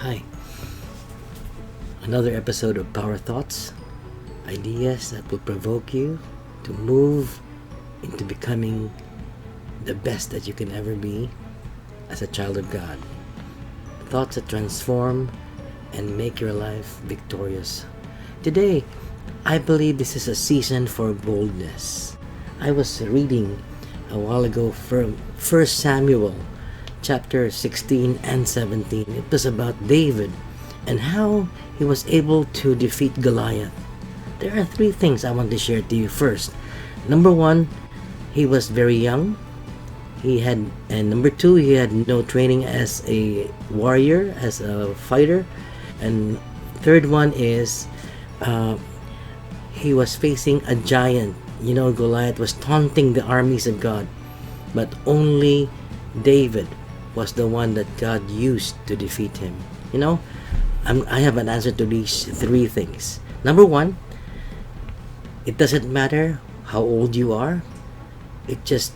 Hi, another episode of Power Thoughts, ideas that will provoke you to move into becoming the best that you can ever be as a child of God. Thoughts that transform and make your life victorious. Today, I believe this is a season for boldness. I was reading a while ago from 1 Samuel chapter 16 and 17. It was about David and how he was able to defeat Goliath. There are three things I want to share to you first. Number one, he was very young. And number two, he had no training as a warrior, as a fighter. And third one is he was facing a giant. Goliath was taunting the armies of God, but only David was the one that God used to defeat him. I have an answer to these three things. Number one, it doesn't matter how old you are. It just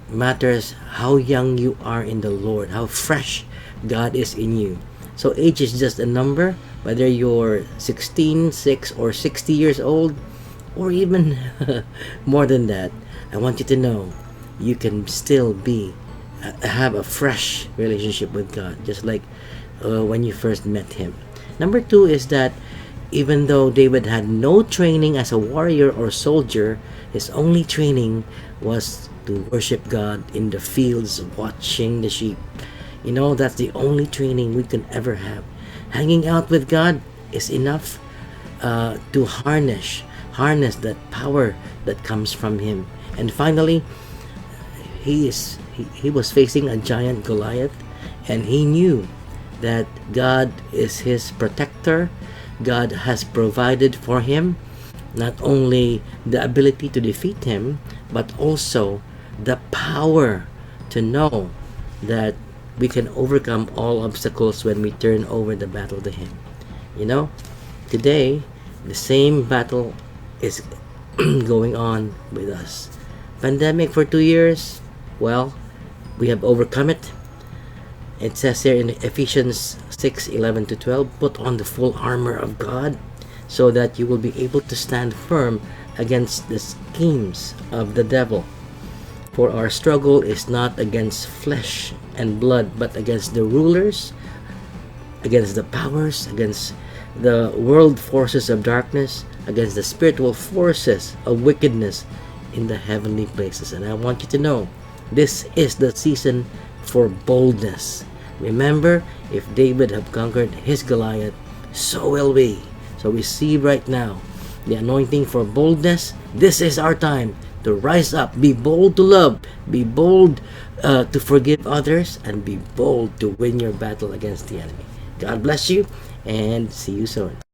matters how young you are in the Lord, how fresh God is in you. So age is just a number, whether you're 16, 6, or 60 years old, or even more than that. I want you to know you can still have a fresh relationship with God, just like when you first met Him. Number two is that even though David had no training as a warrior or soldier, his only training was to worship God in the fields, watching the sheep. That's the only training we can ever have. Hanging out with God is enough to harness that power that comes from Him. And finally, he was facing a giant Goliath, and he knew that God is his protector. God has provided for him not only the ability to defeat him, but also the power to know that we can overcome all obstacles when we turn over the battle to Him. Today, the same battle is going on with us. Pandemic for 2 years, well, we have overcome it. It says here in Ephesians 6:11-12, put on the full armor of God so that you will be able to stand firm against the schemes of the devil. For our struggle is not against flesh and blood, but against the rulers, against the powers, against the world forces of darkness, against the spiritual forces of wickedness in the heavenly places. And I want you to know, this is the season for boldness. Remember, if David have conquered his Goliath, so will we. So receive right now the anointing for boldness. This is our time to rise up, be bold to love, be bold to forgive others, and be bold to win your battle against the enemy. God bless you, and see you soon.